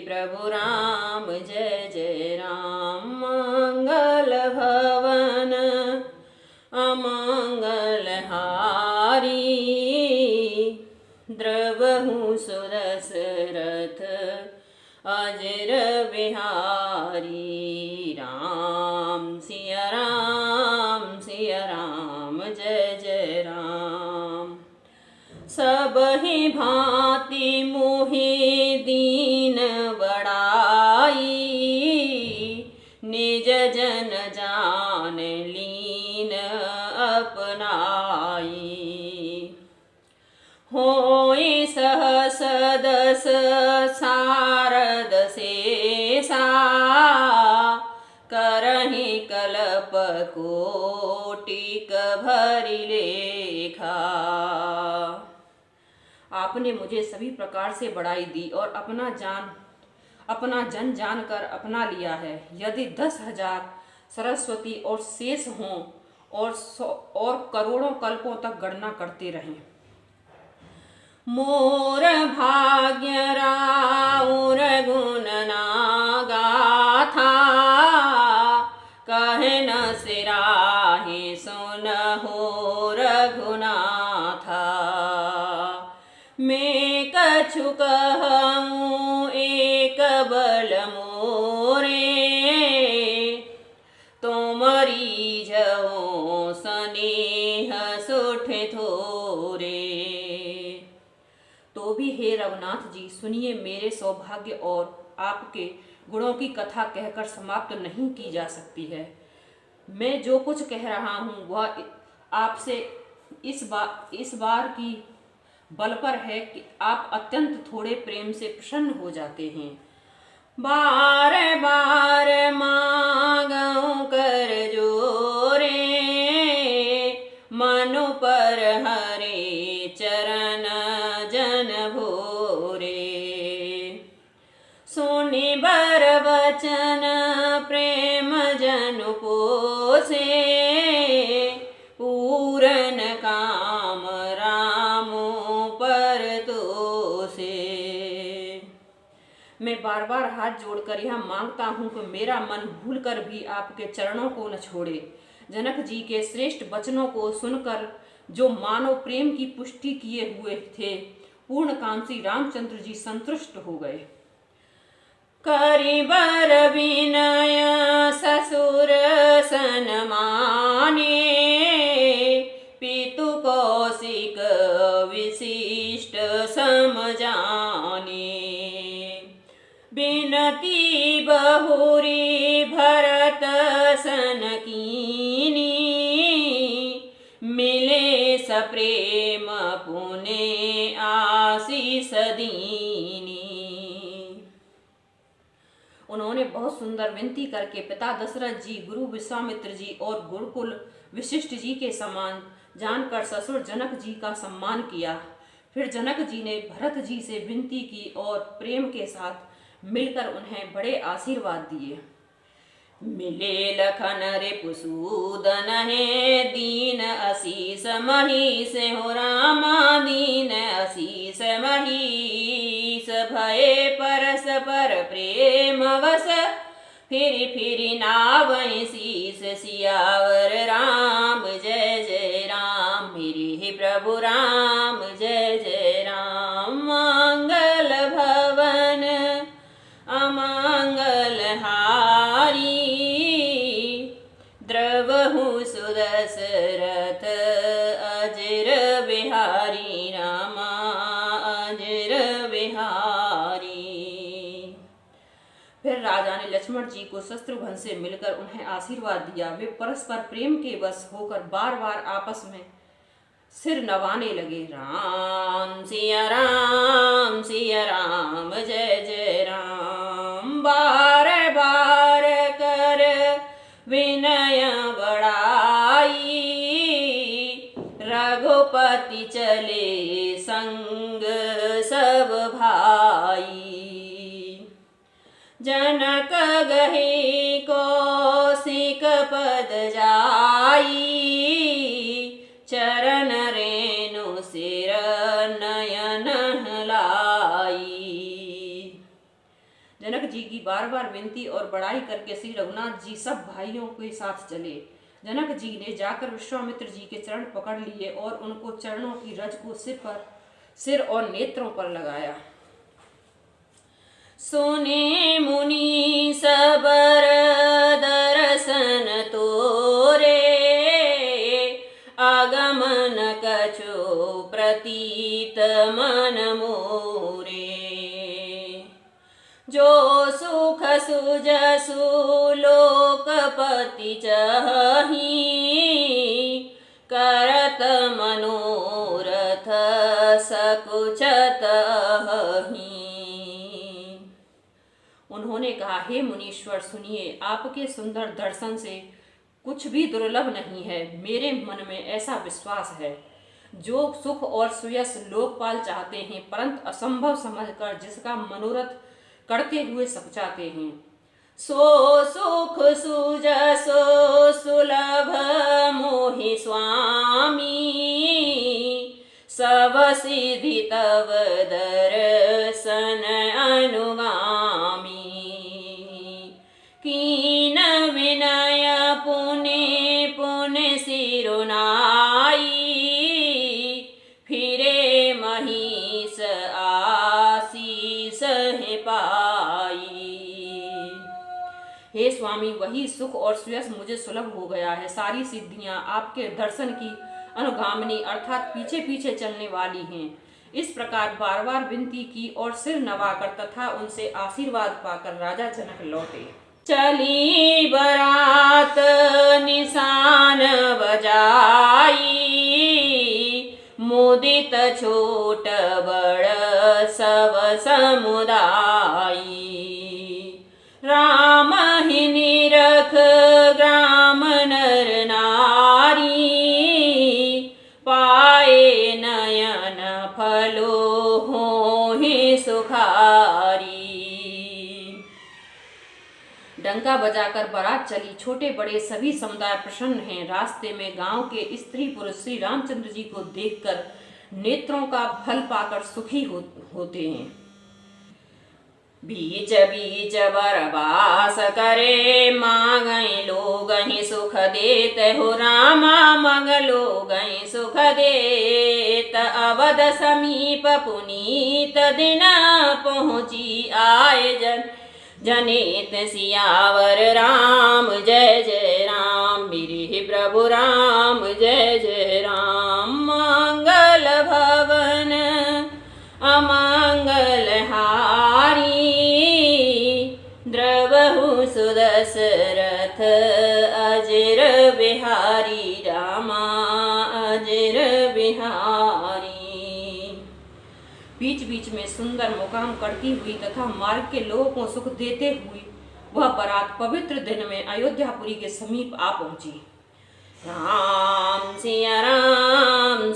प्रभु राम जय जय राम। मंगल भवन अमंगल हारी, द्रवहु सुदशरथ अजर बिहारी। राम सिया राम जय जय राम। सबहि भांति मोहि दीन बड़ाई, निज जन जान लीन अपनाई। होई सहस दस सारद शेषा, करहि कल्प कोटि भरि लेखा। आपने मुझे सभी प्रकार से बड़ाई दी और अपना जन जानकर अपना लिया है। यदि 10,000 सरस्वती और शेष हों और करोड़ों कल्पों तक गणना करते रहें। मोर भाग्य राउर गुण ना गाथा, कहे न सिराहि सुनहु रघुनाथा। मैं कछु कहूँ एक बल मोरे, तोमरी जओ स्नेह सुठ थोरे। तो भी हे रघुनाथ जी सुनिए, मेरे सौभाग्य और आपके गुणों की कथा कहकर समाप्त नहीं की जा सकती है। मैं जो कुछ कह रहा हूँ वह आपसे इस बार की बल पर है कि आप अत्यंत थोड़े प्रेम से प्रसन्न हो जाते हैं। बार बार मांगूं कर जोरे, मनु पर हरे चरण जन भोरे। सुनि बर वचन प्रेम जनु पोसे, पूरन काम रामो पर तोसे। मैं बार बार हाथ जोड़कर यह मांगता हूँ कि मेरा मन भूलकर भी आपके चरणों को न छोड़े। जनक जी के श्रेष्ठ वचनों को सुनकर जो मानव प्रेम की पुष्टि किए हुए थे, पूर्णकांक्षी रामचंद्र जी संतुष्ट हो गए। करि बर विनय ससुर सन्माने, पितु कौशिक विशिष्ट समझाने। बिनती बहुरी भरत सन कीनी, मिले सप्रेम पुने आशीष दीनी। उन्होंने बहुत सुंदर विनती करके पिता दशरथ जी, गुरु विश्वामित्र जी और गुरुकुल वशिष्ठ जी के समान जानकर ससुर जनक जी का सम्मान किया। फिर जनक जी ने भरत जी से विनती की और प्रेम के साथ मिलकर उन्हें बड़े आशीर्वाद दिए। मिले लखन रिपुसूदन है, दीन असीस महीस हो रामा, दीन असीस महीस। भये परस्पर प्रेम वस, फिर फिर नावै शीस। सियावर राम जय जय राम, मेरे हे प्रभु राम जय जय राम। मंगल भवन अमंगल हारी, द्रवहु सुदशरथ अजर बिहारी। रामा अजर बिहारी। फिर राजा ने लक्ष्मण जी को शत्रुघ्न से मिलकर उन्हें आशीर्वाद दिया। वे परस्पर प्रेम के वश होकर बार बार आपस में सिर नवाने लगे। राम सिया राम जय जय राम। बार बार कर विनय बड़ाई, रघुपति चले संग सब भाई। जनक गहे कौशिक पद जाई, चरण रेणु सिर नयन लाई। की बार बार विनती और बड़ाई करके श्री रघुनाथ जी सब भाइयों के साथ चले। जनक जी ने जाकर विश्वामित्र जी के चरण पकड़ लिए और उनको चरणों की रज को सिर और नेत्रों पर लगाया। सुने मुनि सबर दर्शन तोरे, आगमन कछु प्रतीत मन मोरे। जो सुख सुजसु लोकपति चाही, करत मनोरथ सकुचत अहि। उन्होंने कहा, हे मुनीश्वर सुनिए, आपके सुंदर दर्शन से कुछ भी दुर्लभ नहीं है। मेरे मन में ऐसा विश्वास है, जो सुख और सुयश लोकपाल चाहते हैं परंतु असंभव समझकर जिसका मनोरथ करते हुए सकुचाते हैं, सो सुख सुजसो सुलभ मोहि स्वामी। सब सिद्धि तव दर्शन अनुगामी। कीन विनय पुने पुने सिरुनाई, फिरे महिष आशीष है पाई। हे स्वामी, वही सुख और सुयश मुझे सुलभ हो गया है। सारी सिद्धियां आपके दर्शन की अनुगामिनी अर्थात पीछे पीछे चलने वाली हैं। इस प्रकार बार बार विनती की और सिर नवाकर तथा उनसे आशीर्वाद पाकर राजा जनक लौटे। चली बरात निशान बजाई, मुदित छोट बड़ सब समुदाई। राम ही निरख ग्राम नर नारी, पाए नयन फलो होहि सुखारी। डंका बजाकर बारात चली। छोटे बड़े सभी समुदाय प्रसन्न हैं। रास्ते में गांव के स्त्री पुरुष श्री रामचंद्र जी को देखकर नेत्रों का फल पाकर सुखी होते हैं। बीच बीच बरबास करे, मांगई लोग ही सुख देत हो रामा, मग लोग ही सुख देत। अवध समीप पुनीत दिन पहुँची आए जनित सियावर राम जय जय राम। मेरे प्रभु राम जय जय राम। मंगल भवन अमंगल हारी, द्रवहु सुदशरथ अजर बिहारी रामा अजर बिहारी। बीच बीच में सुंदर मुकाम करती हुई तथा मार्ग के लोगों को सुख देते हुए वह बारात पवित्र दिन में अयोध्यापुरी के समीप आ पहुंची। राम सिया राम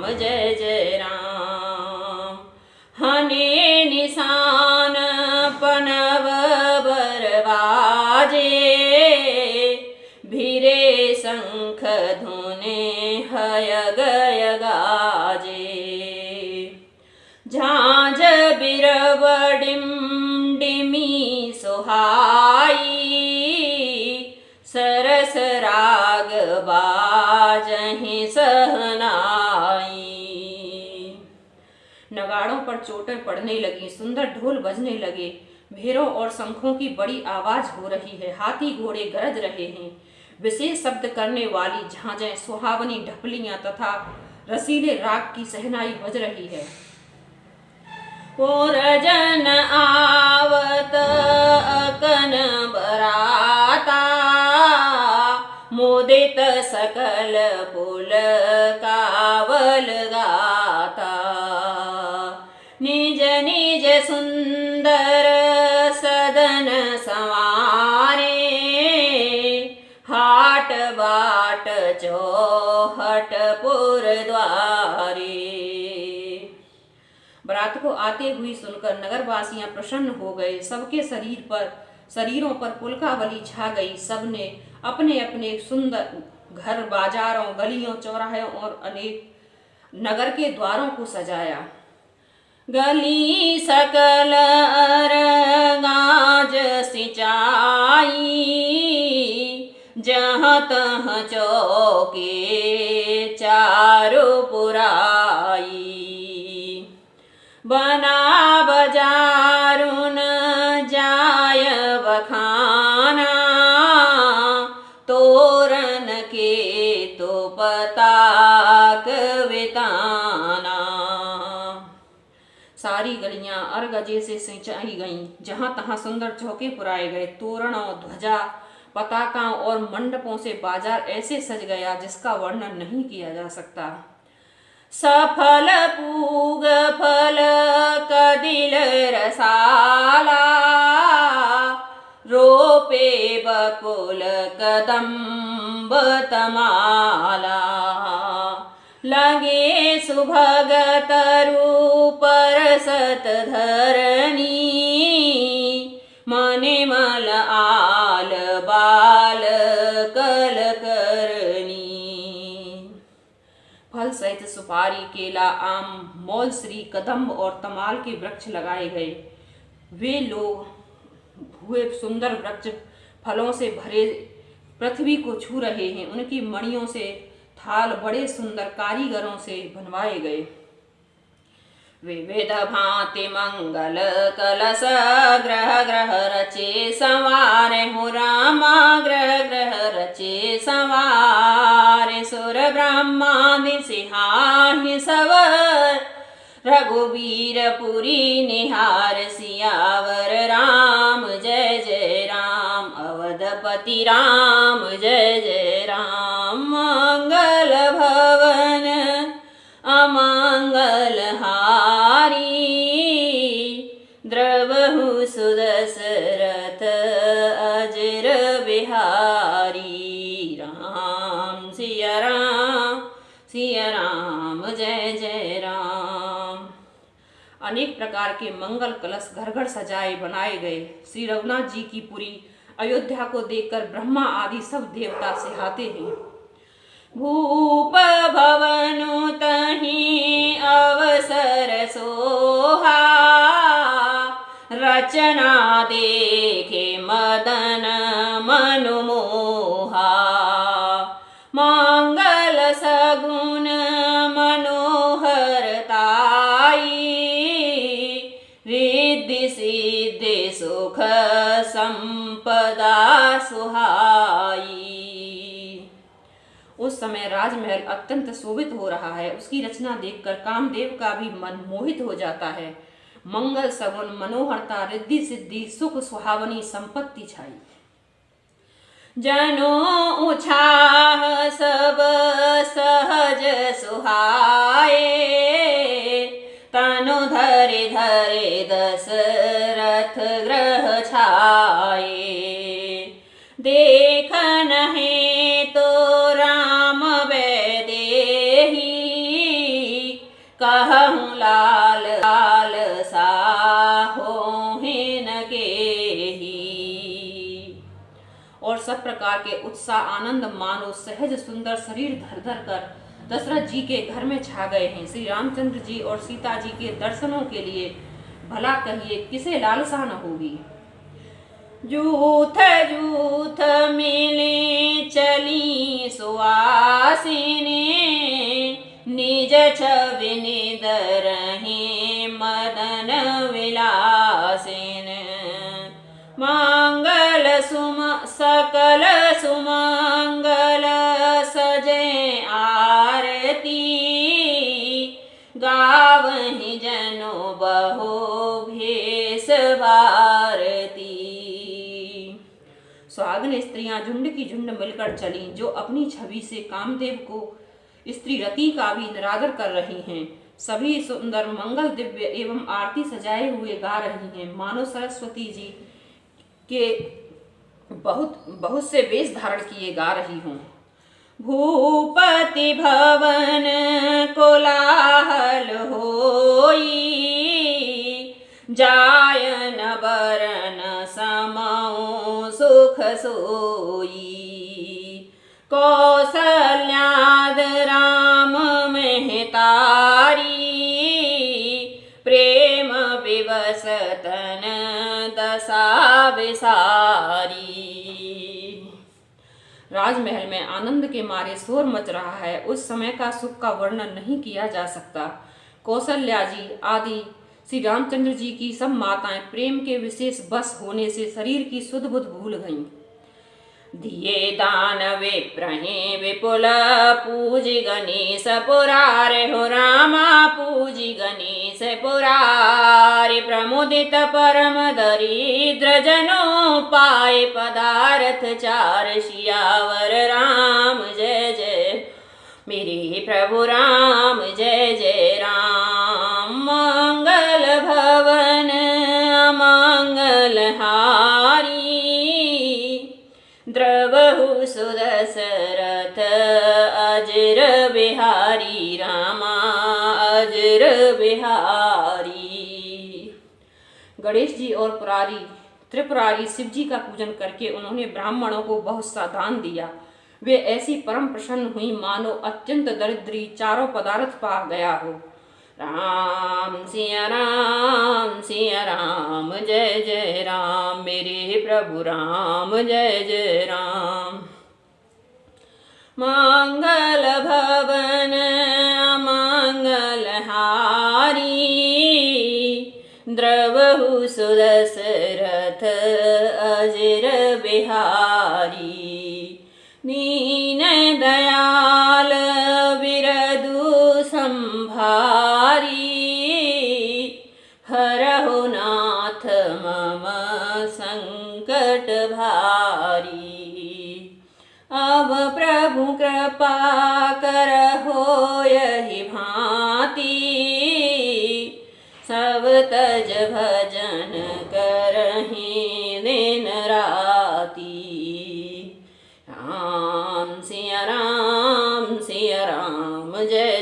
जय जय राम। हने निशान पनव बरवाजे, भिरे शंख धुने हय गय गाजे। झांझ बिरव डिमी सुहाई, सरस राग बाजहि सहनाई। नगाड़ों पर चोटें पड़ने लगी, सुंदर ढोल बजने लगे, भेरों और शंखों की बड़ी आवाज हो रही है, हाथी घोड़े गरज रहे हैं। विशेष शब्द करने वाली झांझें, सुहावनी ढपलियां तथा रसीले राग की सहनाई बज रही है। पुरजन आवत अकन बराता, मुदित सकल पुल कावल गाता। निज निज सुंदर सदन संवारे, हाट बाट चौहट पुर द्वारे। बारात को आते हुई सुनकर नगरवासियां प्रसन्न हो गए। सबके शरीरों पर पुलकावली छा गई। सबने अपने अपने सुंदर घर, बाजारों, गलियों, चौराहों और अनेक नगर के द्वारों को सजाया। गली सकल अरगाज सिंचाई, जहाँ तहाँ चौके चारों पुराई। बना बजारुन जाय बखाना, तोरण के तो पताक बिताना। सारी गलियां अरगजे से सिंचाई गईं, जहां तहां सुंदर चौके पुराए गए। तोरणों, ध्वजा, पताका और मंडपों से बाजार ऐसे सज गया जिसका वर्णन नहीं किया जा सकता। सफल पूग फल कदिल रसाला, रोपे बकुल कदम्ब तमाला। लगे सुभग तरु परसत धरणी, मने मल आल बाल कल करनी। फल सहित सुपारी, केला, आम, मौलश्री, कदम्ब और तमाल के वृक्ष लगाए गए। वे लोग हुए सुंदर वृक्ष फलों से भरे पृथ्वी को छू रहे हैं। उनकी मणियों से थाल बड़े सुंदर कारीगरों से बनवाए गए। विविध भांति मंगल कलश ग्रह ग्रह रचे संवारे, हो रामा ग्रह ग्रह रचे संवारे। सुर ब्रह्मादि सिहाहि सवर, रघुवीर पुरी निहार। सियावर राम जय जय राम, अवधपति राम जय जय राम। मंगल भवन अमंगल हारी, द्रवहु सुदशरथ अजर बिहारी। राम सिया राम जय जय राम। अनेक प्रकार के मंगल कलश घर घर सजाए बनाए गए। श्री रघुनाथ जी की पुरी अयोध्या को देखकर ब्रह्मा आदि सब देवता सिहाते हैं। भूप भवनु तहि अवसर सोहा, रचना देखे मदन मनु मोहा। मंगल सगुन मनोहर ताई, रिद्धि सिद्धि सुख संपदा सुहाई। उस समय राजमहल अत्यंत शोभित हो रहा है। उसकी रचना देखकर कामदेव का भी मन मोहित हो जाता है। मंगल सगुन मनोहरता, रिद्धि सिद्धि सुख सुहावनी संपत्ति छाई। जनो उछाह सब सहज सुहाए, तनु धरे धरे दशरथ ग्रह छाए। देखन है तो राम वैदेही, कहूँ लाल लाल साहोहिन केही। और सब प्रकार के उत्साह आनंद मानो सहज सुंदर शरीर धर धर कर दशरथ जी के घर में छा गए हैं। श्री रामचंद्र जी और सीता जी के दर्शनों के लिए भला कहिए किसे लालसा न होगी। जूथ जूथ मिली चली सुवासिनी, निज छवि निदरहि मदन विलासिन। मंगल सकल सुमंगल सजे आरती, गावहि जनो बहु भेष भारती। सुहागन स्त्रियां झुंड की झुंड मिलकर चली, जो अपनी छवि से कामदेव को स्त्री रति का भी निरादर कर रही हैं। सभी सुंदर मंगल दिव्य एवं आरती सजाए हुए गा रही हैं, मानो सरस्वती जी के बहुत से वेश धारण किए गा रही हूँ। भूपति भवन कोलाहल होई, जायन बरन समौ सुख सोई। कौसल्याद राम महतारी, प्रेम बसा बेसारी। राजमहल में आनंद के मारे शोर मच रहा है। उस समय का सुख का वर्णन नहीं किया जा सकता। कौशल्या जी आदि श्री रामचंद्र जी की सब माताएं प्रेम के विशेष बस होने से शरीर की सुध बुध भूल गईं। दिए दान विप्रहे विपुल पूजि गणेश पुरारे हो रामा पूजि गणेश पुरारे। प्रमुदित परम दरिद्र जनों पाए पदार्थ चार सियावर राम जय जय मेरे प्रभु राम जय जय राम। मंगल भवन अमंगल हारी द्रवहु सुदशरथ अजर बिहारी रामा अजर बिहारी। गणेश जी और त्रिपुरारी शिव जी का पूजन करके उन्होंने ब्राह्मणों को बहुत सा दान दिया। वे ऐसी परम प्रसन्न हुई मानो अत्यंत दरिद्री चारों पदार्थ पा गया हो। राम सिया राम जय जय राम मेरे प्रभु राम जय जय राम। मंगल भवन अमंगल हारी द्रवहु सुदशरथ अजर बिहारी। दीन दयाल बिरदु संभारी हरहु नाथ मम संकट भारी। अब प्रभु कृपा करहो यही भांति सब तज भजन करहि दिन राती। राम सिया राम जय